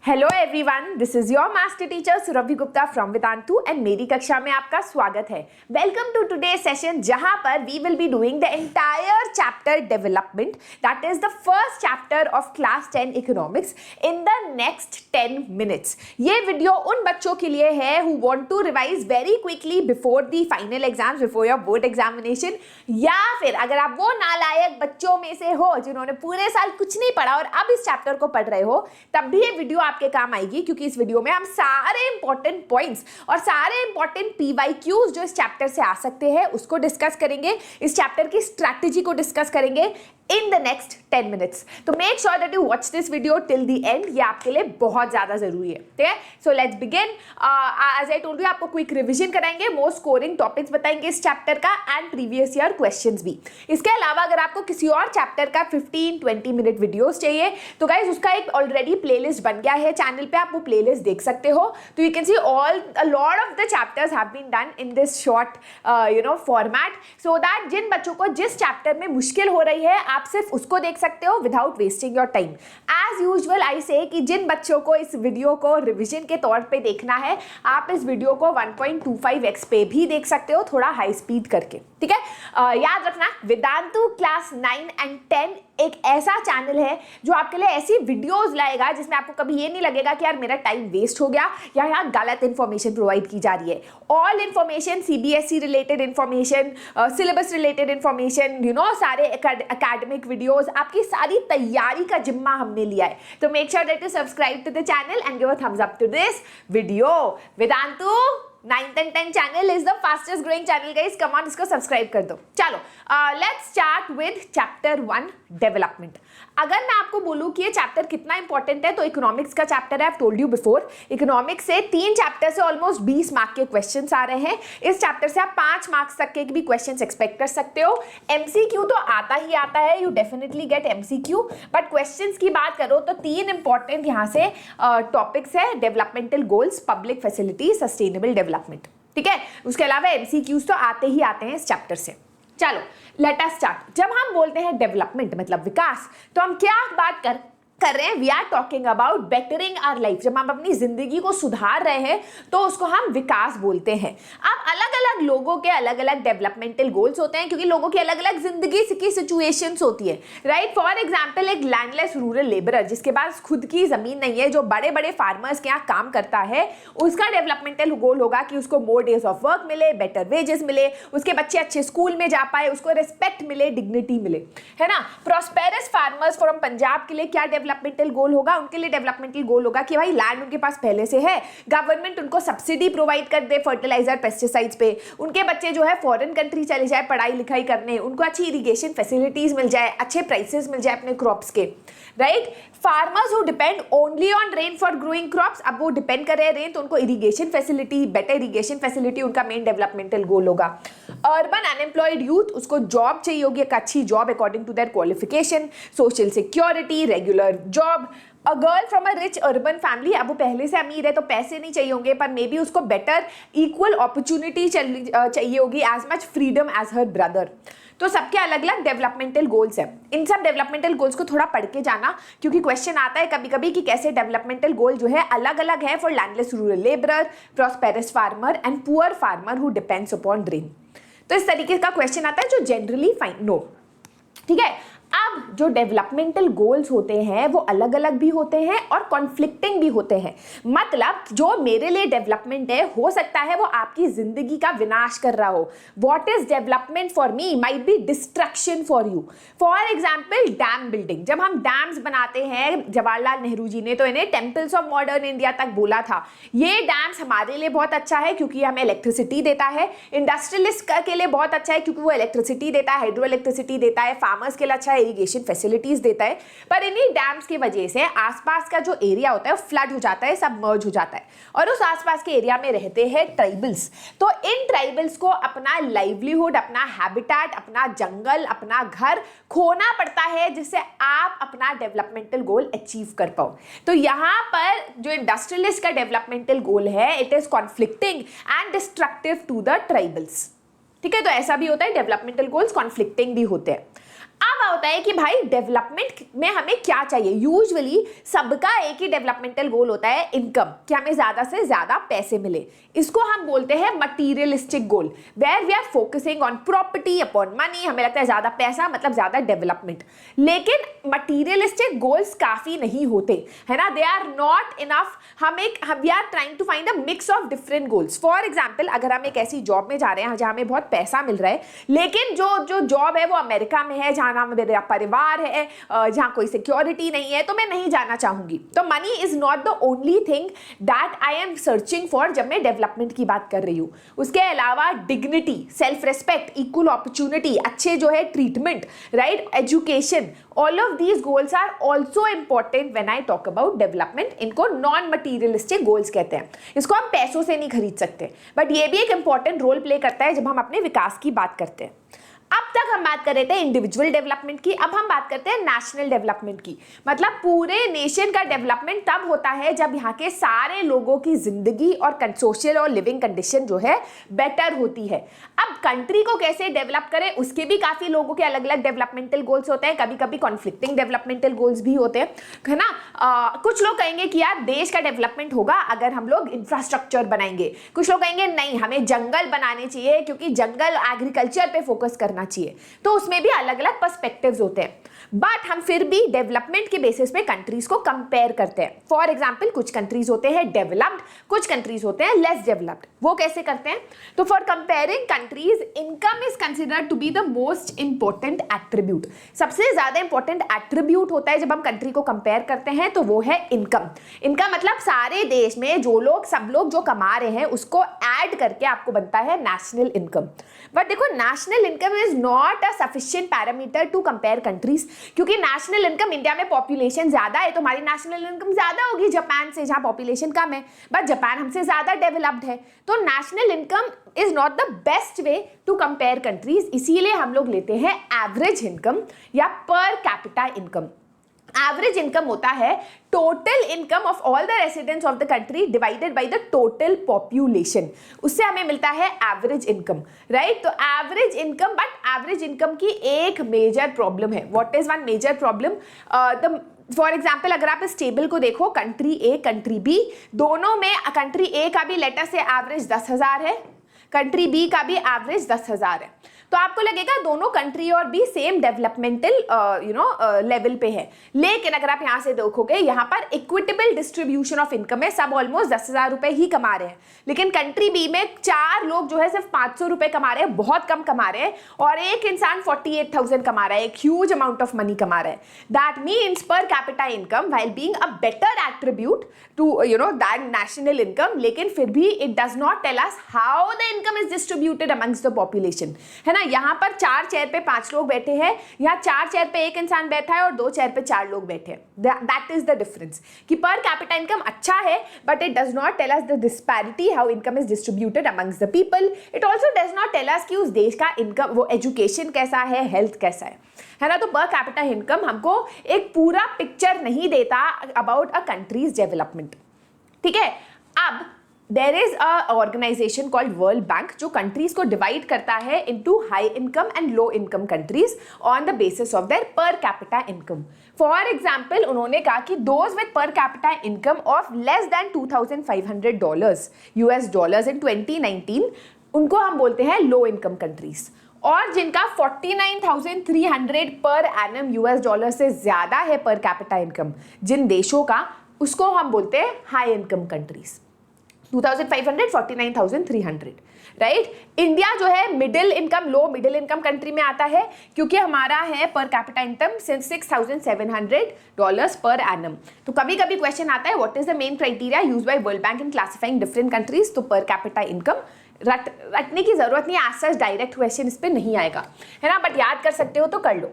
Hello everyone, this is your master teacher Surabhi Gupta from Vedantu and मेरी कक्षा में आपका स्वागत है। वेलकम टू टुडे सेशन जहां पर we will be doing the entire chapter development, that is the first chapter of class 10 economics in the next 10 minutes. ये video उन बच्चों के लिए है who want to revise very quickly before the final exams, before your board examination, या फिर अगर आप वो नालायक बच्चों में से हो जिन्होंने पूरे साल कुछ नहीं पढ़ा और अब इस चैप्टर को पढ़ रहे हो, तब भी ये वीडियो आपके काम आएगी, क्योंकि इस वीडियो में हम सारे इंपॉर्टेंट पॉइंट्स और सारे इंपॉर्टेंट पीवाईक्यूज जो इस चैप्टर से आ सकते हैं उसको डिस्कस करेंगे। इस चैप्टर की स्ट्रैटेजी को डिस्कस करेंगे in the next 10 minutes. तो make sure that you watch this video till the end. ये आपके लिए बहुत ज़्यादा ज़रूरी है, ठीक है? So let's begin. As I told you, आपको क्विक रिविजन कराएंगे, मोस्ट स्कोरिंग टॉपिक्स बताएंगे इस चैप्टर का एंड प्रीवियस ईयर क्वेश्चंस भी। इसके अलावा अगर आपको किसी और चैप्टर का 15-20 मिनट वीडियोस चाहिए तो गाइज उसका एक ऑलरेडी प्लेलिस्ट बन गया है चैनल पे, आप वो प्लेलिस्ट देख सकते हो। तो you can see a lot of the chapters have been done in this short format, so that जिन बच्चों को जिस चैप्टर में मुश्किल हो रही है आप सिर्फ उसको देख सकते हो without wasting your time. As usual I say कि जिन बच्चों को इस वीडियो को रिवीजन के तौर पे देखना है, आप इस वीडियो को 1.25x पे भी देख सकते हो, थोड़ा हाई स्पीड करके, ठीक है? याद रखना, वेदांतु क्लास 9 एंड 10 एक ऐसा चैनल है जो आपके लिए ऐसी वीडियोस लाएगा जिसमें आपको कभी ये नहीं लगेगा कि यार मेरा टाइम वेस्ट हो गया या यहाँ गलत इन्फॉर्मेशन प्रोवाइड की जा रही है। All information, CBSE related information, syllabus related information, सारे एकेडमिक वीडियोस, आपकी सारी तैयारी का जिम्मा हमने लिया है। तो make sure that you subscribe to the channel and give a thumbs up to this video. Vedantu 9th and 10th channel is the fastest growing channel guys, come on इसको सब्सक्राइब कर दो। चलो let's start with chapter 1 development. अगर मैं आपको बोलूँ कि ये चैप्टर कितना इंपॉर्टेंट है तो इकोनॉमिक्स का चैप्टर है, I have told you before. Economics से 3 चैप्टर से ऑलमोस्ट 20 मार्क के क्वेश्चंस आ रहे हैं। इस चैप्टर से आप 5 मार्क्स तक के भी क्वेश्चंस एक्सपेक्ट कर सकते हो। एमसीक्यू तो आता ही आता है, you definitely get MCQ, but questions की बात करो तो 3 इंपॉर्टेंट यहाँ से टॉपिक्स है: developmental goals, public facility, sustainable development, ठीक है? उसके अलावा एमसीक्यूज तो आते ही आते हैं इस चैप्टर से। चलो लेट अस स्टार्ट। जब हम बोलते हैं डेवलपमेंट मतलब विकास, तो हम क्या बात कर रहे हैं? We are talking about bettering our life. जब हम अपनी जिंदगी को सुधार रहे हैं तो उसको हम विकास बोलते हैं। अब अलग अलग लोगों के अलग अलग डेवलपमेंटल गोल्स होते हैं, क्योंकि लोगों की अलग अलग जिंदगी की सिचुएशंस होती है, राइट? फॉर एग्जाम्पल, एक लैंडलेस रूरल लेबरर जिसके पास खुद की जमीन नहीं है, जो बड़े बड़े फार्मर्स के यहाँ काम करता है, उसका डेवलपमेंटल गोल होगा कि उसको मोर डेज ऑफ वर्क मिले, बेटर वेजेस मिले, उसके बच्चे अच्छे स्कूल में जा पाए, उसको रिस्पेक्ट मिले, डिग्निटी मिले, है ना? प्रॉस्पेरस फार्मर्स फ्रॉम पंजाब के लिए क्या डेवलपमेंटल गोल होगा? उनके लिए डेवलपमेंटल गोल होगा कि भाई लैंड उनके पास पहले से है, गवर्नमेंट उनको सब्सिडी प्रोवाइड कर दे फर्टिलाइजर पेस्टिसाइड्स पे, उनके बच्चे जो है फॉरेन कंट्री चले जाए पढ़ाई लिखाई करने, उनको अच्छी इरिगेशन फैसिलिटीज मिल जाए, अच्छे प्राइसेस मिल जाए अपने क्रॉप्स के, right? Farmers who depend only on rain for growing crops, अब वो डिपेंड कर रहे हैं रेन, तो उनको irrigation facility, better irrigation facility उनका मेन डेवलपमेंटल गोल होगा। अर्बन अनएम्प्लॉयड यूथ, उसको जॉब चाहिए होगी, एक अच्छी job according to their qualification, social security, regular job. A girl from a rich urban family, अब वो पहले से अमीर है तो पैसे नहीं चाहिए होंगे, पर मे बी उसको बेटर इक्वल अपॉर्चुनिटी चाहिए होगी, as much freedom as her brother. तो सबके अलग अलग डेवलपमेंटल गोल्स हैं। इन सब डेवलपमेंटल गोल्स को थोड़ा पढ़ के जाना, क्योंकि क्वेश्चन आता है कभी कभी कि कैसे डेवलपमेंटल गोल जो है अलग अलग है for landless rural labourer, prosperous farmer and poor farmer who depends upon rain. तो इस तरीके का क्वेश्चन आता है जो जनरली फाइन नो, ठीक है? अब जो डेवलपमेंटल गोल्स होते हैं वो अलग अलग भी होते हैं और कॉन्फ्लिक्टिंग भी होते हैं। मतलब जो मेरे लिए डेवलपमेंट है, हो सकता है वो आपकी जिंदगी का विनाश कर रहा हो। What is development for me might be destruction for you. For example, dam building. जब हम डैम्स बनाते हैं, जवाहरलाल नेहरू जी ने तो इन्हें टेम्पल्स ऑफ मॉडर्न इंडिया तक बोला था। ये डैम्स हमारे लिए बहुत अच्छा है क्योंकि हमें इलेक्ट्रिसिटी देता है, इंडस्ट्रियलिस्ट के लिए बहुत अच्छा है क्योंकि वो इलेक्ट्रिसिटी देता है, हाइड्रो इलेक्ट्रिसिटी देता है, फार्मर्स के लिए अच्छा है, इरिगेशन फैसिलिटीज देता है। पर इन्हीं डैम्स की वजह से आसपास का जो एरिया होता है वो फ्लड हो जाता है, सबमर्ज हो जाता है, और उस आसपास के एरिया में रहते हैं ट्राइबल्स। तो इन ट्राइबल्स को अपना लाइवलीहुड, अपना हैबिटेट, अपना जंगल, अपना घर खोना पड़ता है जिससे आप अपना डेवलपमेंटल गोल अचीव कर पाओ। तो यहाँ पर जो इंडस्ट्रियलिस्ट का डेवलपमेंटल गोल है, it is conflicting and destructive to the tribals, ठीक है? तो ऐसा भी होता है, डेवलपमेंटल गोल्स कॉन्फ्लिक्टिंग भी होते हैं। अब होता है कि भाई डेवलपमेंट में हमें क्या चाहिए। यूजुअली सबका एक ही डेवलपमेंटल गोल होता है, इनकम, कि हमें ज्यादा से ज्यादा पैसे मिले। इसको हम बोलते हैं materialistic goal, where we are focusing on property upon money. हमें लगता है ज्यादा पैसा मतलब ज्यादा डेवलपमेंट। लेकिन मटीरियलिस्टिक गोल्स काफी नहीं होते, है ना, they are not enough. We are trying to find a mix of different goals. For example, अगर हम एक ऐसी जॉब में जा रहे हैं जहां हमें बहुत पैसा मिल रहा है, लेकिन जो जॉब है वो अमेरिका में है, जहां मेरा परिवार है, जहां कोई सिक्योरिटी नहीं है, तो मैं नहीं जाना चाहूंगी। तो money is not the only thing that I am searching for जब मैं डेवलपमेंट की बात कर रही हूं। उसके अलावा dignity, self respect, equal opportunity, अच्छे जो है treatment, right, education, all of these goals are also important when I talk about development. इनको नॉन मटीरियलिस्टिक गोल्स कहते हैं। इसको हम पैसों से नहीं खरीद सकते, बट ये भी एक इंपॉर्टेंट रोल प्ले करता है जब हम अपने विकास की बात करते हैं। अब तक हम बात कर रहे थे इंडिविजुअल डेवलपमेंट की, अब हम बात करते हैं नेशनल डेवलपमेंट की। मतलब पूरे नेशन का डेवलपमेंट तब होता है जब यहाँ के सारे लोगों की जिंदगी और सोशल और लिविंग कंडीशन जो है बेटर होती है। अब कंट्री को कैसे डेवलप करें, उसके भी काफी लोगों के अलग अलग डेवलपमेंटल गोल्स होते हैं, कभी कभी कॉन्फ्लिक्टिंग डेवलपमेंटल गोल्स भी होते हैं, है ना। कुछ लोग कहेंगे कि यार देश का डेवलपमेंट होगा अगर हम लोग इंफ्रास्ट्रक्चर बनाएंगे। कुछ लोग कहेंगे नहीं, हमें जंगल बनाने चाहिए क्योंकि जंगल एग्रीकल्चर पे फोकस करना चाहिए। तो उसमें भी अलग अलग पर्सपेक्टिव्स होते हैं, बट हम फिर भी डेवलपमेंट के बेसिस पे कंट्रीज को कंपेयर करते हैं। फॉर एग्जांपल, कुछ कंट्रीज होते हैं डेवलप्ड, कुछ कंट्रीज होते हैं लेस डेवलप्ड। वो कैसे करते हैं? तो for comparing countries, income is considered to be the most important attribute. सबसे ज्यादा इंपॉर्टेंट एट्रीब्यूट होता है जब हम कंट्री को कंपेयर करते हैं, तो वो है इनकम। इनका मतलब सारे देश में जो लोग, सब लोग जो कमा रहे हैं उसको ऐड करके आपको बनता है नेशनल इनकम। बट देखो, national income is not a sufficient parameter to compare countries, क्योंकि नेशनल इनकम, इंडिया में पॉपुलेशन ज्यादा है तो हमारी नेशनल इनकम ज्यादा होगी जापान से, जहां पॉपुलेशन कम है, बट जापान हमसे ज्यादा डेवलप्ड है। तो national income is not the best way to compare countries. इसीलिए हम लोग लेते हैं एवरेज इनकम या पर कैपिटा इनकम। एवरेज इनकम होता है total income of all the residents of the country divided by the total population. उससे हमें मिलता है एवरेज इनकम, राइट। तो average income, but average income की एक मेजर प्रॉब्लम है। What is one major problem? For example, अगर आप इस टेबल को देखो, कंट्री ए, कंट्री बी, दोनों में कंट्री ए का भी लेटर से एवरेज 10,000 है, कंट्री बी का भी एवरेज 10,000 है। तो आपको लगेगा दोनों कंट्री और भी सेम डेवलपमेंटल लेवल पे है। लेकिन अगर आप यहाँ से देखोगे, यहाँ पर इक्विटेबल डिस्ट्रीब्यूशन ऑफ इनकम है, सब ऑलमोस्ट 10,000 रुपए ही कमा रहे हैं। लेकिन कंट्री बी में 4 लोग जो है सिर्फ 500 रुपए कमा रहे हैं, बहुत कम कमा रहे हैं, और एक इंसान 48,000 कमा रहा है, एक ह्यूज अमाउंट ऑफ मनी कमा रहा है। That means per capita income while being a better attribute to that national income, लेकिन फिर भी it does not tell us how the income is distributed amongst the population, है ना। यहाँ पर 4 चेयर पे 5 लोग बैठे हैं, यहाँ 4 चेयर पे एक इंसान बैठा है और 2 चेयर पे 4 लोग बैठे हैं। दैट इज द डिफरेंस, कि पर कैपिटा इनकम अच्छा है, but it does not tell us the disparity how income is distributed amongst the people. It also does not tell us कि उस देश का इनकम, वो एजुकेशन कैसा है, हेल्थ कैसा है ना। तो पर कैपिटा इनकम हमको एक पूरा पिक्चर नहीं देता अबाउट अ कंट्रीज डेवलपमेंट, ठीक है। अब there is a organization called world bank, जो कंट्रीज को डिवाइड करता है into high income and low income countries on the basis of their per capita income. For example, उन्होंने कहा कि those with per capita income of less than $2,500 US dollars in 2019, उनको हम बोलते हैं लो इनकम कंट्रीज। और जिनका 49,300 पर एनम US डॉलर से ज्यादा है पर कैपिटा इनकम जिन देशों का, उसको हम बोलते हैं high income countries. 2,500, 49,300, right. India जो है middle income, low middle income country में आता है, क्योंकि हमारा है पर कैपिटा इनकम $6,700 पर एनम। तो कभी कभी क्वेश्चन आता है, what is the main criteria used by world bank in classifying different countries? तो पर कैपिटा इनकम रटने की जरूरत नहीं, आज सच डायरेक्ट क्वेश्चन इस पे नहीं आएगा, है ना, बट याद कर सकते हो तो कर लो।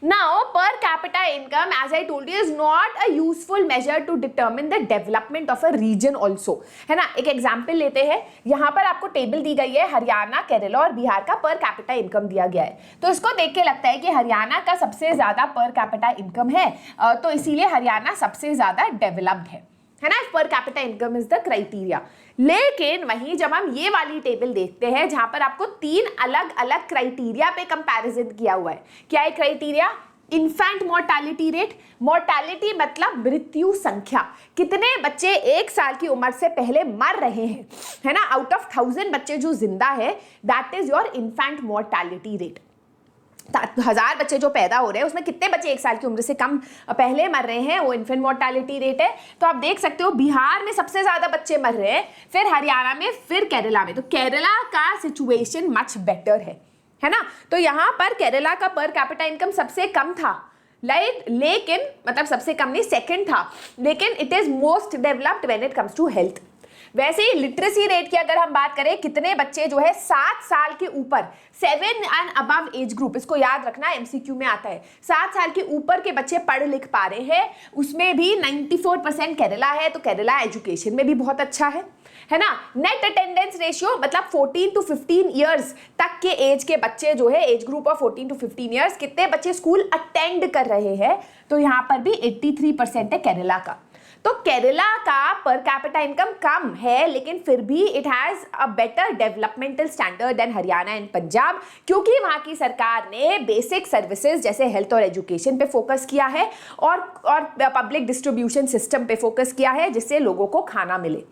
Now per capita income, as I told you, is not a useful measure to determine the development of a region also, है ना। एक एग्जाम्पल लेते हैं, यहाँ पर आपको टेबल दी गई है, हरियाणा, केरला और बिहार का पर कैपिटा इनकम दिया गया है। तो इसको देख के लगता है कि हरियाणा का सबसे ज्यादा पर कैपिटा इनकम है, तो इसीलिए हरियाणा सबसे ज्यादा डेवलप्ड है ना। पर capita income is the criteria. लेकिन वहीं जब हम ये वाली टेबल देखते हैं, जहां पर आपको 3 अलग अलग क्राइटेरिया पे कंपैरिजन किया हुआ है, क्या है criteria? Infant mortality rate, mortality मतलब मृत्यु संख्या, कितने बच्चे 1 साल की उम्र से पहले मर रहे हैं, है ना, आउट ऑफ 1000 बच्चे जो जिंदा है, that is your infant mortality rate. 1000 बच्चे जो पैदा हो रहे हैं उसमें कितने बच्चे 1 साल की उम्र से कम पहले मर रहे हैं, वो इन्फेंट मोर्टालिटी रेट है। तो आप देख सकते हो बिहार में सबसे ज्यादा बच्चे मर रहे हैं, फिर हरियाणा में, फिर केरला में। तो केरला का सिचुएशन मच बेटर है ना। तो यहाँ पर केरला का पर कैपिटा इनकम सबसे कम था, लेकिन मतलब सबसे कम नहीं, सेकंड था, लेकिन it is most developed when it comes to health. वैसे ही लिटरेसी रेट की अगर हम बात करें, कितने बच्चे जो है 7 साल के ऊपर, 7 एंड अबव एज ग्रुप, इसको याद रखना, एमसीक्यू में आता है, 7 साल के ऊपर के बच्चे पढ़ लिख पा रहे हैं, उसमें भी 94% केरला है। तो केरला एजुकेशन में भी बहुत अच्छा है ना। नेट अटेंडेंस रेशियो मतलब 14 to 15 ईयर्स तक के एज के बच्चे जो है, age group of 14 to 15 years, कितने बच्चे स्कूल अटेंड कर रहे हैं, तो यहाँ पर भी 83% है केरला का। तो केरला का पर कैपिटा इनकम कम है, लेकिन फिर भी it has a better developmental standard than Haryana and Punjab, क्योंकि वहां की सरकार ने बेसिक सर्विसेज जैसे हेल्थ और एजुकेशन पे फोकस किया है और पब्लिक डिस्ट्रीब्यूशन सिस्टम पे फोकस किया है, जिससे लोगों को खाना मिले,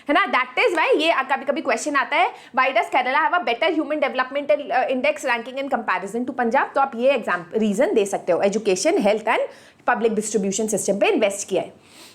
है ना। दैट इज वाई ये कभी कभी क्वेश्चन आता है, why does Kerala have a better human developmental index ranking in comparison to Punjab. तो आप ये रीजन दे सकते हो, education, health and public distribution system पे इन्वेस्ट किया है,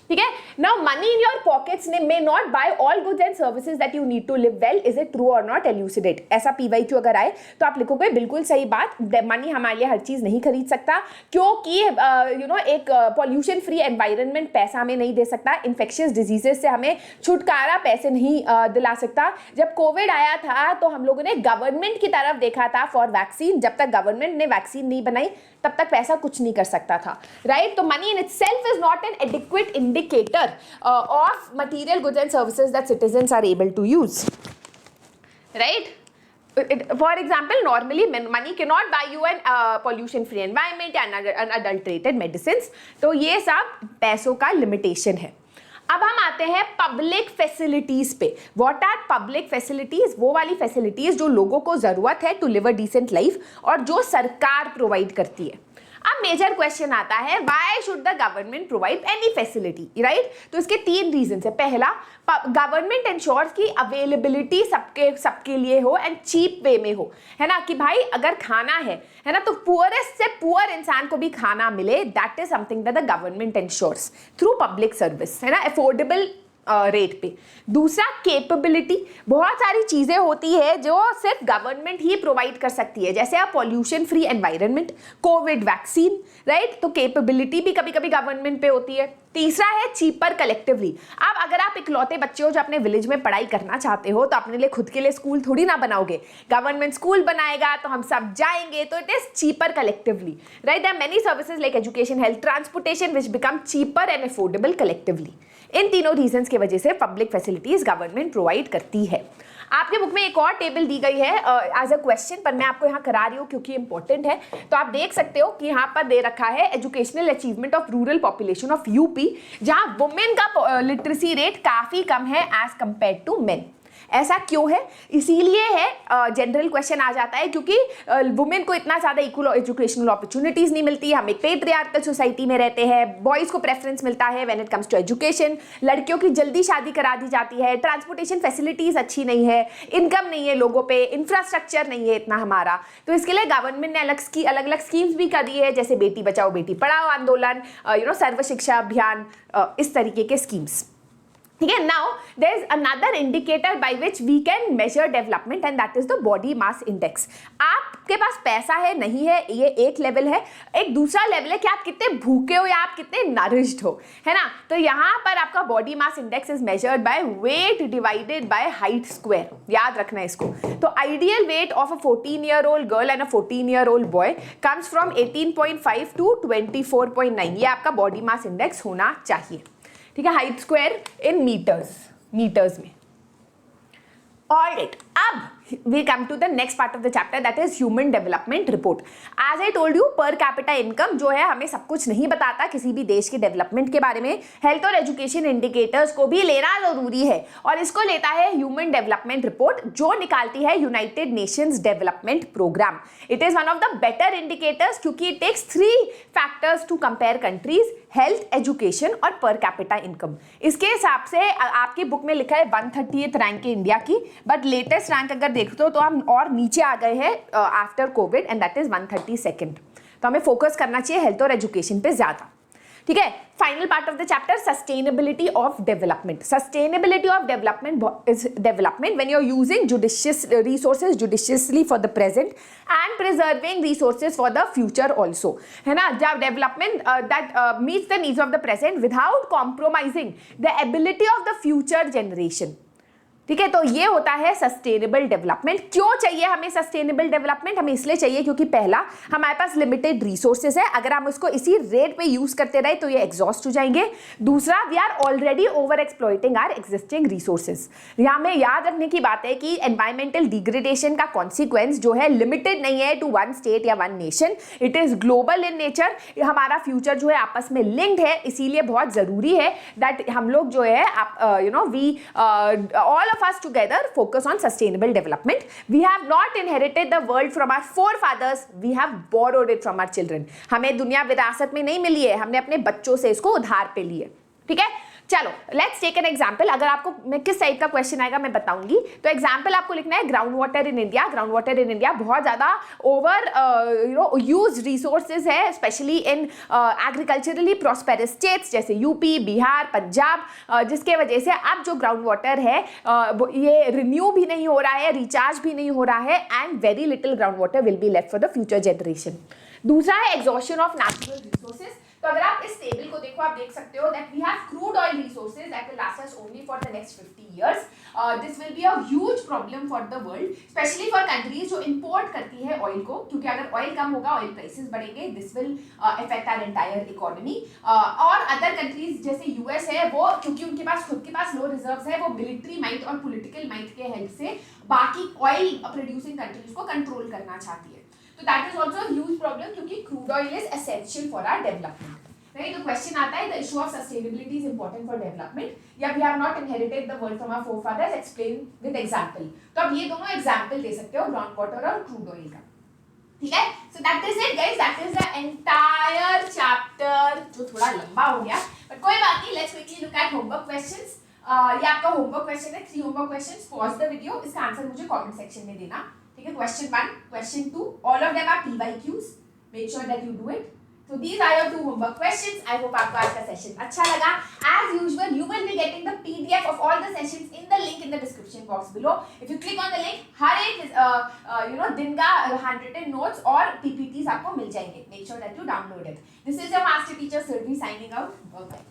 ठीक है। Now money in your pockets may not buy all goods and services that you need to live well, is it true और नॉट, एल्यूसिडेट। ऐसा पीवाईक्यू अगर आए तो आप लिखोगे बिल्कुल सही बात, मनी हमारे लिए हर चीज नहीं खरीद सकता, क्योंकि एक पॉल्यूशन फ्री एनवायरनमेंट पैसा हमें नहीं दे सकता, इन्फेक्शियस डिजीजेस से हमें छुटकारा पैसे नहीं दिला सकता। जब कोविड आया था तो हम लोगों ने गवर्नमेंट की तरफ देखा था फॉर वैक्सीन, जब तक गवर्नमेंट ने वैक्सीन नहीं बनाई तब तक पैसा कुछ नहीं कर सकता था, राइट। तो money in itself is not an adequate indicator of material goods and services that citizens are able to use, right? For example, normally money cannot buy you an pollution free environment and unadulterated medicines. तो ये सब पैसों का limitation है। अब हम आते हैं पब्लिक फैसिलिटीज पे। What are public facilities? वो वाली फैसिलिटीज जो लोगों को जरूरत है to live a decent life और जो सरकार प्रोवाइड करती है। अब मेजर क्वेश्चन आता है, why should the government provide any facility, right. तो इसके 3 रीजन है। पहला, गवर्नमेंट इंश्योर्स की अवेलेबिलिटी सबके लिए हो एंड चीप वे में हो, है ना, कि भाई अगर खाना है ना, तो पुअरेस्ट से पुअर इंसान को भी खाना मिले, that is something that the government ensures through public service, है ना, अफोर्डेबल रेट पे। दूसरा, केपेबिलिटी, बहुत सारी चीजें होती है जो सिर्फ गवर्नमेंट ही प्रोवाइड कर सकती है, जैसे आप pollution free environment, Covid vaccine, right. तो केपेबिलिटी भी कभी कभी गवर्नमेंट पे होती है। तीसरा है चीपर कलेक्टिवली। अब अगर आप इकलौते बच्चे हो जो अपने विलेज में पढ़ाई करना चाहते हो, तो अपने लिए खुद के लिए स्कूल थोड़ी ना बनाओगे, गवर्नमेंट स्कूल बनाएगा तो हम सब जाएंगे, तो it is cheaper collectively, right. There are many services like education, health, transportation which become cheaper and affordable collectively. इन तीनों रीजंस की वजह से पब्लिक फैसिलिटीज गवर्नमेंट प्रोवाइड करती है। आपके बुक में एक और टेबल दी गई है एज अ क्वेश्चन, पर मैं आपको यहाँ करा रही हूँ क्योंकि इंपॉर्टेंट है। तो आप देख सकते हो कि यहाँ पर दे रखा है educational achievement of rural population of UP, जहाँ वुमेन का लिटरेसी रेट काफी कम है एज कंपेयर टू मेन। ऐसा क्यों है? इसीलिए है, जनरल क्वेश्चन आ जाता है, क्योंकि वुमेन को इतना ज़्यादा इक्वल एजुकेशनल अपॉर्चुनिटीज़ नहीं मिलती। हम एक पेट्रियार्कल सोसाइटी में रहते हैं, बॉयज़ को प्रेफरेंस मिलता है when it comes to education, लड़कियों की जल्दी शादी करा दी जाती है, ट्रांसपोर्टेशन फैसिलिटीज़ अच्छी नहीं है, इनकम नहीं है लोगों पे, इंफ्रास्ट्रक्चर नहीं है इतना हमारा। तो इसके लिए गवर्नमेंट ने अलग अलग स्कीम्स भी कर दी है, जैसे बेटी बचाओ बेटी पढ़ाओ आंदोलन, सर्व शिक्षा अभियान, इस तरीके के स्कीम्स, ठीक है। Now there is another indicator by which we can measure development and that is the body mass index. आपके पास पैसा है नहीं है, ये एक लेवल है। एक दूसरा लेवल है कि आप कितने भूखे हो या आप कितने नरिश्ड हो, है ना। तो यहाँ पर आपका body mass index is measured by weight divided by height square, याद रखना है इसको। तो ideal weight of a 14-year-old girl and a 14-year-old boy comes from 18.5 to 24.9। ये आपका बॉडी मास इंडेक्स होना चाहिए, ठीक है। हाइट स्क्वायर इन मीटर्स में। ऑलराइट, अब we come to the next part of the chapter, that is human development report. As I told you, per capita income जो है हमें सब कुछ नहीं बताता किसी भी देश के डेवलपमेंट के बारे में. हेल्थ और एजुकेशन इंडिकेटर्स को भी लेना जरूरी है और इसको लेता है ह्यूमन डेवलपमेंट रिपोर्ट जो निकालती है United Nations Development Programme. It is one of the better indicators क्योंकि it takes 3 factors to compare countries, health, education और पर कैपिटा इनकम. इसके हिसाब से आपकी बुक में लिखा है 130th रैंक है इंडिया की, बट लेटेस्ट रैंक अगर देखते हो तो हम और नीचे आ गए हैं after Covid and that is 132nd. तो हमें फोकस करना चाहिए हेल्थ और एजुकेशन पे ज्यादा. ठीक है. Final part of the chapter, sustainability of development. Sustainability of development is development when you are using judicious resources judiciously for the present and preserving resources for the future also. है ना. जब development that meets the needs of the present without compromising the ability of the future generation. ठीक है. तो ये होता है sustainable development. क्यों चाहिए हमें सस्टेनेबल डेवलपमेंट? हमें इसलिए चाहिए क्योंकि पहला, हमारे पास लिमिटेड रिसोर्सेज है. अगर हम उसको इसी रेट पे यूज करते रहे तो ये एग्जॉस्ट हो जाएंगे. दूसरा, we are already over exploiting our existing resources. यहाँ में याद रखने की बात है कि एनवायरमेंटल डिग्रेडेशन का कॉन्सिक्वेंस जो है लिमिटेड नहीं है टू वन स्टेट या one nation. It is global in nature. हमारा फ्यूचर जो है आपस में लिंक्ड है, इसीलिए बहुत जरूरी है दैट हम लोग जो है we all of us together focus on sustainable development. We have not inherited the world from our forefathers, we have borrowed it from our children. हमें दुनिया विरासत में नहीं मिली है, हमने अपने बच्चों से इसको उधार पे लिए. ठीक है. चलो लेट्स टेक एन एग्जाम्पल. अगर आपको मैं किस टाइप का क्वेश्चन आएगा मैं बताऊंगी. तो एग्जाम्पल आपको लिखना है ground water in India. Ground water in India बहुत ज्यादा ओवर यूज रिसोर्सेज है, specially in agriculturally prosperous states जैसे यूपी, बिहार, पंजाब, जिसके वजह से अब जो ग्राउंड वाटर है ये रिन्यू भी नहीं हो रहा है, रिचार्ज भी नहीं हो रहा है and very little ground water will be left for the future generation. दूसरा है एग्जॉशन ऑफ नेचुरल रिसोर्सेज. तो अगर आप इस टेबल को देखो आप देख सकते हो that we have crude oil resources that will last us only for the next 50 years. This will be a huge problem for the world, specially for countries जो इंपोर्ट करती है ऑयल को, क्योंकि अगर ऑयल कम होगा ऑयल प्राइसेस बढ़ेंगे. This will affect our entire economy. और अदर कंट्रीज जैसे यूएस है, वो क्योंकि उनके पास खुद के पास लो रिजर्व्स है, वो मिलिट्री माइट और पॉलिटिकल माइट के हेल्प से बाकी ऑयल प्रोड्यूसिंग कंट्रीज को कंट्रोल करना चाहती है. तो that is also huge problem क्योंकि crude oil is essential for our development. Right. तो क्वेश्चन आता है the issue of sustainability is important for development या we have not inherited the world from our forefathers, explain with example. तो आप ये दोनों example दे सकते हो ग्राउंड वाटर और क्रूड ऑयल का. ठीक है. So that is it guys, that is the entire chapter जो थोड़ा लंबा हो गया बट कोई बात नहीं. Let's quickly look at homework questions. ये आपका होमवर्क क्वेश्चन है, 3 homework questions. Pause the video, इसका आंसर मुझे कमेंट सेक्शन में देना. ठीक है. Question 1, question 2, all of them are PYQs. Make sure that you do it. So these are your 2 homework questions. I hope आपको आज का सेशन अच्छा लगा. As usual, you will be getting the PDF of all the sessions in the link in the description box below. If you click on the link, हर एक दिन का handwritten notes और PPTs आपको मिल जाएंगे. Make sure that you download it. This is your master teacher Survi signing out. Bye bye.